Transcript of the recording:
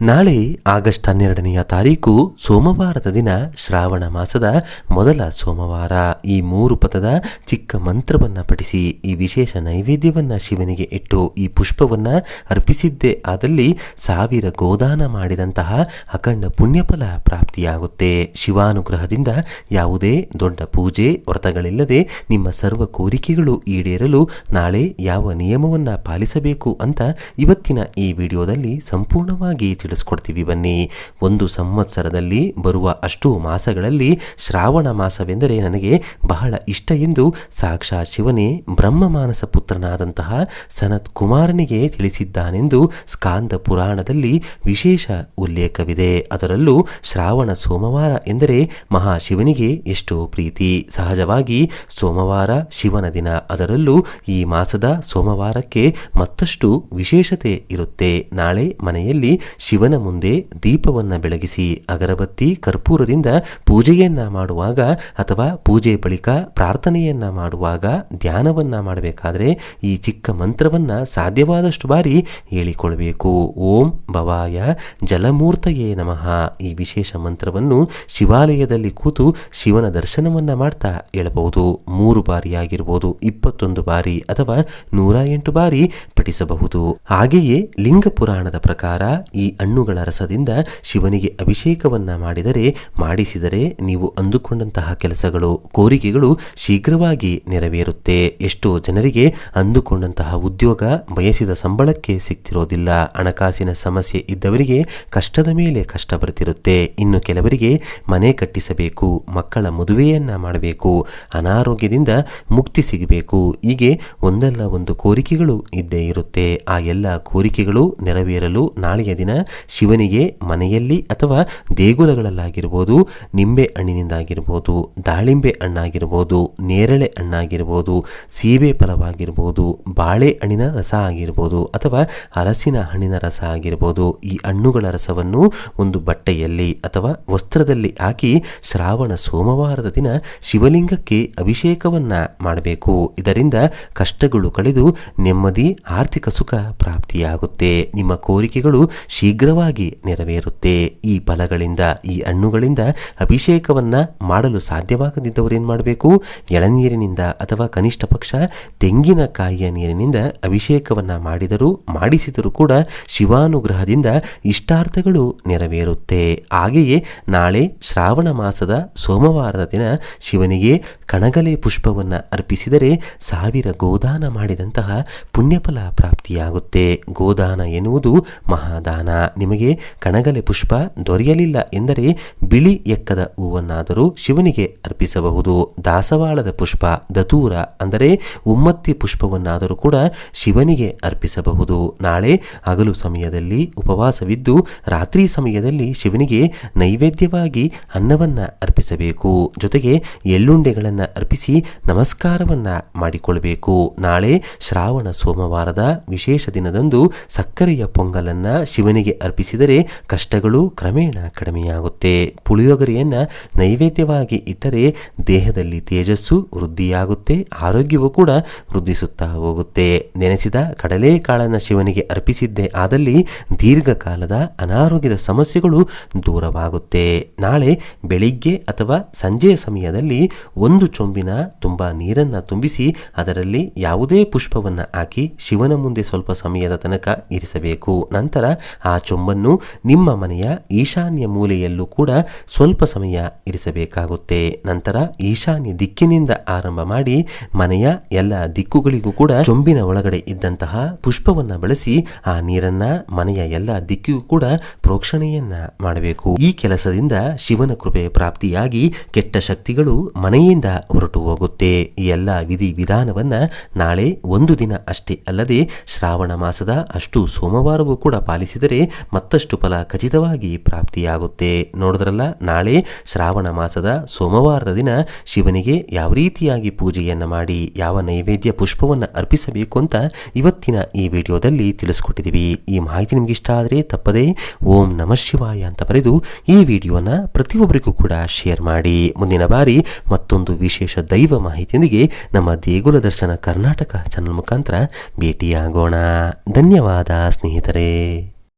ನಾಳೆ ಆಗಸ್ಟ್ 12ನೆಯ ತಾರೀಕು ಸೋಮವಾರದ ದಿನ, ಶ್ರಾವಣ ಮಾಸದ ಮೊದಲ ಸೋಮವಾರ. ಈ 3 ಪದದ ಚಿಕ್ಕ ಮಂತ್ರವನ್ನ ಪಠಿಸಿ ಈ ವಿಶೇಷ ನೈವೇದ್ಯವನ್ನ ಶಿವನಿಗೆ ಇಟ್ಟು ಈ ಪುಷ್ಪವನ್ನ ಅರ್ಪಿಸಿದ್ದೇ ಆದಲ್ಲಿ 1000 ಗೋದಾನ ಮಾಡಿದಂತಹ ಅಖಂಡ ಪುಣ್ಯಫಲ ಪ್ರಾಪ್ತಿಯಾಗುತ್ತೆ. ಶಿವಾನುಗ್ರಹದಿಂದ ಯಾವುದೇ ದೊಡ್ಡ ಪೂಜೆ ವ್ರತಗಳಿಲ್ಲದೆ ನಿಮ್ಮ ಸರ್ವ ಕೋರಿಕೆಗಳು ಈಡೇರಲು ನಾಳೆ ಯಾವ ನಿಯಮವನ್ನ ಪಾಲಿಸಬೇಕು ಅಂತ ಇವತ್ತಿನ ಈ ವಿಡಿಯೋದಲ್ಲಿ ಸಂಪೂರ್ಣವಾಗಿ ತಿಳಿಸ್ಕೊಡ್ತೀವಿ. ಬನ್ನಿ. ಒಂದು ಸಂವತ್ಸರದಲ್ಲಿ ಬರುವ ಅಷ್ಟು ಮಾಸಗಳಲ್ಲಿ ಶ್ರಾವಣ ಮಾಸವೆಂದರೆ ನನಗೆ ಬಹಳ ಇಷ್ಟ ಎಂದು ಸಾಕ್ಷಾತ್ ಶಿವನೇ ಬ್ರಹ್ಮ ಮಾನಸ ಪುತ್ರನಾದಂತಹ ಸನತ್ ಕುಮಾರನಿಗೆ ತಿಳಿಸಿದ್ದಾನೆಂದು ಸ್ಕಾಂದ ಪುರಾಣದಲ್ಲಿ ವಿಶೇಷ ಉಲ್ಲೇಖವಿದೆ. ಅದರಲ್ಲೂ ಶ್ರಾವಣ ಸೋಮವಾರ ಎಂದರೆ ಮಹಾಶಿವನಿಗೆ ಎಷ್ಟೋ ಪ್ರೀತಿ. ಸಹಜವಾಗಿ ಸೋಮವಾರ ಶಿವನ ದಿನ, ಅದರಲ್ಲೂ ಈ ಮಾಸದ ಸೋಮವಾರಕ್ಕೆ ಮತ್ತಷ್ಟು ವಿಶೇಷತೆ ಇರುತ್ತೆ. ನಾಳೆ ಮನೆಯಲ್ಲಿ ಶಿವನ ಮುಂದೆ ದೀಪವನ್ನು ಬೆಳಗಿಸಿ ಅಗರಬತ್ತಿ ಕರ್ಪೂರದಿಂದ ಪೂಜೆಯನ್ನ ಮಾಡುವಾಗ ಅಥವಾ ಪೂಜೆ ಬಳಿಕ ಪ್ರಾರ್ಥನೆಯನ್ನ ಮಾಡುವಾಗ ಧ್ಯಾನವನ್ನ ಮಾಡಬೇಕಾದ್ರೆ ಈ ಚಿಕ್ಕ ಮಂತ್ರವನ್ನ ಸಾಧ್ಯವಾದಷ್ಟು ಬಾರಿ ಹೇಳಿಕೊಳ್ಬೇಕು. ಓಂ ಭವಾಯ ಜಲಮೂರ್ತಯೇ ನಮಃ. ಈ ವಿಶೇಷ ಮಂತ್ರವನ್ನು ಶಿವಾಲಯದಲ್ಲಿ ಕೂತು ಶಿವನ ದರ್ಶನವನ್ನ ಮಾಡ್ತಾ ಹೇಳಬಹುದು. 3 ಬಾರಿ ಆಗಿರಬಹುದು, 21 ಬಾರಿ ಅಥವಾ 108 ಬಾರಿ ಪಠಿಸಬಹುದು. ಹಾಗೆಯೇ ಲಿಂಗ ಪುರಾಣದ ಪ್ರಕಾರ ಈ ಹಣ್ಣುಗಳ ರಸದಿಂದ ಶಿವನಿಗೆ ಅಭಿಷೇಕವನ್ನ ಮಾಡಿಸಿದರೆ ನೀವು ಅಂದುಕೊಂಡಂತಹ ಕೆಲಸಗಳು, ಕೋರಿಕೆಗಳು ಶೀಘ್ರವಾಗಿ ನೆರವೇರುತ್ತೆ. ಎಷ್ಟೋ ಜನರಿಗೆ ಅಂದುಕೊಂಡಂತಹ ಉದ್ಯೋಗ ಬಯಸಿದ ಸಂಬಳಕ್ಕೆ ಸಿಗ್ತಿರೋದಿಲ್ಲ. ಹಣಕಾಸಿನ ಸಮಸ್ಯೆ ಇದ್ದವರಿಗೆ ಕಷ್ಟದ ಮೇಲೆ ಕಷ್ಟ ಬರ್ತಿರುತ್ತೆ. ಇನ್ನು ಕೆಲವರಿಗೆ ಮನೆ ಕಟ್ಟಿಸಬೇಕು, ಮಕ್ಕಳ ಮದುವೆಯನ್ನ ಮಾಡಬೇಕು, ಅನಾರೋಗ್ಯದಿಂದ ಮುಕ್ತಿ ಸಿಗಬೇಕು. ಹೀಗೆ ಒಂದಲ್ಲ ಒಂದು ಕೋರಿಕೆಗಳು ಇದ್ದೇ ಇರುತ್ತೆ. ಆ ಎಲ್ಲ ಕೋರಿಕೆಗಳು ನೆರವೇರಲು ನಾಳೆಯ ದಿನ ಶಿವನಿಗೆ ಮನೆಯಲ್ಲಿ ಅಥವಾ ದೇಗುಲಗಳಲ್ಲಾಗಿರ್ಬೋದು, ನಿಂಬೆ ಹಣ್ಣಿನಿಂದಾಗಿರ್ಬೋದು, ದಾಳಿಂಬೆ ಹಣ್ಣಾಗಿರ್ಬೋದು, ನೇರಳೆ ಹಣ್ಣಾಗಿರ್ಬೋದು, ಸೀಬೆ ಫಲವಾಗಿರ್ಬೋದು, ಬಾಳೆ ಹಣ್ಣಿನ ರಸ ಆಗಿರ್ಬೋದು ಅಥವಾ ಹಲಸಿನ ಹಣ್ಣಿನ ರಸ ಆಗಿರ್ಬೋದು, ಈ ಹಣ್ಣುಗಳ ರಸವನ್ನು ಒಂದು ಬಟ್ಟೆಯಲ್ಲಿ ಅಥವಾ ವಸ್ತ್ರದಲ್ಲಿ ಹಾಕಿ ಶ್ರಾವಣ ಸೋಮವಾರದ ದಿನ ಶಿವಲಿಂಗಕ್ಕೆ ಅಭಿಷೇಕವನ್ನ ಮಾಡಬೇಕು. ಇದರಿಂದ ಕಷ್ಟಗಳು ಕಳೆದು ನೆಮ್ಮದಿ, ಆರ್ಥಿಕ ಸುಖ ಪ್ರಾಪ್ತಿಯಾಗುತ್ತೆ. ನಿಮ್ಮ ಕೋರಿಕೆಗಳು ಶೀಘ್ರವಾಗಿ ನೆರವೇರುತ್ತೆ. ಈ ಫಲಗಳಿಂದ, ಈ ಹಣ್ಣುಗಳಿಂದ ಅಭಿಷೇಕವನ್ನ ಮಾಡಲು ಸಾಧ್ಯವಾಗದಿದ್ದವರು ಏನ್ ಮಾಡಬೇಕು? ಎಳನೀರಿನಿಂದ ಅಥವಾ ಕನಿಷ್ಠ ಪಕ್ಷ ತೆಂಗಿನಕಾಯಿಯ ನೀರಿನಿಂದ ಅಭಿಷೇಕವನ್ನ ಮಾಡಿಸಿದರೂ ಕೂಡ ಶಿವಾನುಗ್ರಹದಿಂದ ಇಷ್ಟಾರ್ಥಗಳು ನೆರವೇರುತ್ತೆ. ಹಾಗೆಯೇ ನಾಳೆ ಶ್ರಾವಣ ಮಾಸದ ಸೋಮವಾರದ ದಿನ ಶಿವನಿಗೆ ಕಣಗಲೆ ಪುಷ್ಪವನ್ನ ಅರ್ಪಿಸಿದರೆ 1000 ಗೋದಾನ ಮಾಡಿದಂತಹ ಪುಣ್ಯಫಲ ಪ್ರಾಪ್ತಿಯಾಗುತ್ತೆ. ಗೋದಾನ ಎನ್ನುವುದು ಮಹಾದಾನ. ನಿಮಗೆ ಕಣಗಲೆ ಪುಷ್ಪ ದೊರೆಯಲಿಲ್ಲ ಎಂದರೆ ಬಿಳಿ ಎಕ್ಕದ ಹೂವನ್ನಾದರೂ ಶಿವನಿಗೆ ಅರ್ಪಿಸಬಹುದು. ದಾಸವಾಳದ ಪುಷ್ಪ, ದತೂರ ಅಂದರೆ ಉಮ್ಮತ್ತಿ ಪುಷ್ಪವನ್ನಾದರೂ ಕೂಡ ಶಿವನಿಗೆ ಅರ್ಪಿಸಬಹುದು. ನಾಳೆ ಹಗಲು ಸಮಯದಲ್ಲಿ ಉಪವಾಸವಿದ್ದು ರಾತ್ರಿ ಸಮಯದಲ್ಲಿ ಶಿವನಿಗೆ ನೈವೇದ್ಯವಾಗಿ ಅನ್ನವನ್ನ ಅರ್ಪಿಸಬೇಕು. ಜೊತೆಗೆ ಎಳ್ಳುಂಡೆಗಳನ್ನು ಅರ್ಪಿಸಿ ನಮಸ್ಕಾರವನ್ನ ಮಾಡಿಕೊಳ್ಬೇಕು. ನಾಳೆ ಶ್ರಾವಣ ಸೋಮವಾರದ ವಿಶೇಷ ದಿನದಂದು ಸಕ್ಕರೆಯ ಪೊಂಗಲನ್ನ ಶಿವನಿಗೆ ಅರ್ಪಿಸಿದರೆ ಕಷ್ಟಗಳು ಕ್ರಮೇಣ ಕಡಿಮೆಯಾಗುತ್ತೆ. ಪುಳಿಯೋಗರೆಯನ್ನ ನೈವೇದ್ಯವಾಗಿ ಇಟ್ಟರೆ ದೇಹದಲ್ಲಿ ತೇಜಸ್ಸು ವೃದ್ಧಿಯಾಗುತ್ತೆ, ಆರೋಗ್ಯವೂ ಕೂಡ ವೃದ್ಧಿಸುತ್ತಾ ಹೋಗುತ್ತೆ. ನೆನೆಸಿದ ಕಡಲೆಕಾಳನ್ನ ಶಿವನಿಗೆ ಅರ್ಪಿಸಿದ್ದೇ ಆದಲ್ಲಿ ದೀರ್ಘಕಾಲದ ಅನಾರೋಗ್ಯದ ಸಮಸ್ಯೆಗಳು ದೂರವಾಗುತ್ತೆ. ನಾಳೆ ಬೆಳಿಗ್ಗೆ ಅಥವಾ ಸಂಜೆಯ ಸಮಯದಲ್ಲಿ ಒಂದು ಚೊಂಬಿನ ತುಂಬಾ ನೀರನ್ನ ತುಂಬಿಸಿ ಅದರಲ್ಲಿ ಯಾವುದೇ ಪುಷ್ಪವನ್ನ ಹಾಕಿ ಶಿವನ ಮುಂದೆ ಸ್ವಲ್ಪ ಸಮಯದ ತನಕ ಇರಿಸಬೇಕು. ನಂತರ ಆ ಚೊಂಬನ್ನು ನಿಮ್ಮ ಮನೆಯ ಈಶಾನ್ಯ ಮೂಲೆಯಲ್ಲೂ ಕೂಡ ಸ್ವಲ್ಪ ಸಮಯ ಇರಿಸಬೇಕಾಗುತ್ತೆ. ನಂತರ ಈಶಾನ್ಯ ದಿಕ್ಕಿನಿಂದ ಆರಂಭ ಮಾಡಿ ಮನೆಯ ಎಲ್ಲ ದಿಕ್ಕುಗಳಿಗೂ ಕೂಡ ಚೊಂಬಿನ ಒಳಗಡೆ ಇದ್ದಂತಹ ಪುಷ್ಪವನ್ನ ಬಳಸಿ ಆ ನೀರನ್ನ ಮನೆಯ ಎಲ್ಲ ದಿಕ್ಕಿಗೂ ಕೂಡ ಪ್ರೋಕ್ಷಣೆಯನ್ನ ಮಾಡಬೇಕು. ಈ ಕೆಲಸದಿಂದ ಶಿವನ ಕೃಪೆ ಪ್ರಾಪ್ತಿಯಾಗಿ ಕೆಟ್ಟ ಶಕ್ತಿಗಳು ಮನೆಯಿಂದ ಹೊರಟು ಹೋಗುತ್ತೆ. ಈ ಎಲ್ಲ ವಿಧಿ ವಿಧಾನವನ್ನ ನಾಳೆ ಒಂದು ದಿನ ಅಷ್ಟೇ ಅಲ್ಲದೆ ಶ್ರಾವಣ ಮಾಸದ ಅಷ್ಟು ಸೋಮವಾರವೂ ಕೂಡ ಪಾಲಿಸಿದರೆ ಮತ್ತಷ್ಟು ಫಲ ಖಚಿತವಾಗಿ ಪ್ರಾಪ್ತಿಯಾಗುತ್ತೆ. ನೋಡಿದ್ರಲ್ಲ, ನಾಳೆ ಶ್ರಾವಣ ಮಾಸದ ಸೋಮವಾರದ ದಿನ ಶಿವನಿಗೆ ಯಾವ ರೀತಿಯಾಗಿ ಪೂಜೆಯನ್ನ ಮಾಡಿ ಯಾವ ನೈವೇದ್ಯ ಪುಷ್ಪವನ್ನು ಅರ್ಪಿಸಬೇಕು ಅಂತ ಇವತ್ತಿನ ಈ ವಿಡಿಯೋದಲ್ಲಿ ತಿಳಿಸ್ಕೊಟ್ಟಿದ್ದೀವಿ. ಈ ಮಾಹಿತಿ ನಿಮ್ಗೆ ಇಷ್ಟ ಆದರೆ ತಪ್ಪದೇ ಓಂ ನಮಃ ಶಿವಾಯ ಅಂತ ಬರೆದು ಈ ವಿಡಿಯೋನ ಪ್ರತಿಯೊಬ್ಬರಿಗೂ ಕೂಡ ಶೇರ್ ಮಾಡಿ. ಮುಂದಿನ ಬಾರಿ ಮತ್ತೊಂದು ವಿಶೇಷ ದೈವ ಮಾಹಿತಿಯೊಂದಿಗೆ ನಮ್ಮ ದೇಗುಲ ದರ್ಶನ ಕರ್ನಾಟಕ ಚಾನಲ್ ಮುಖಾಂತರ ಭೇಟಿಯಾಗೋಣ. ಧನ್ಯವಾದ ಸ್ನೇಹಿತರೆ.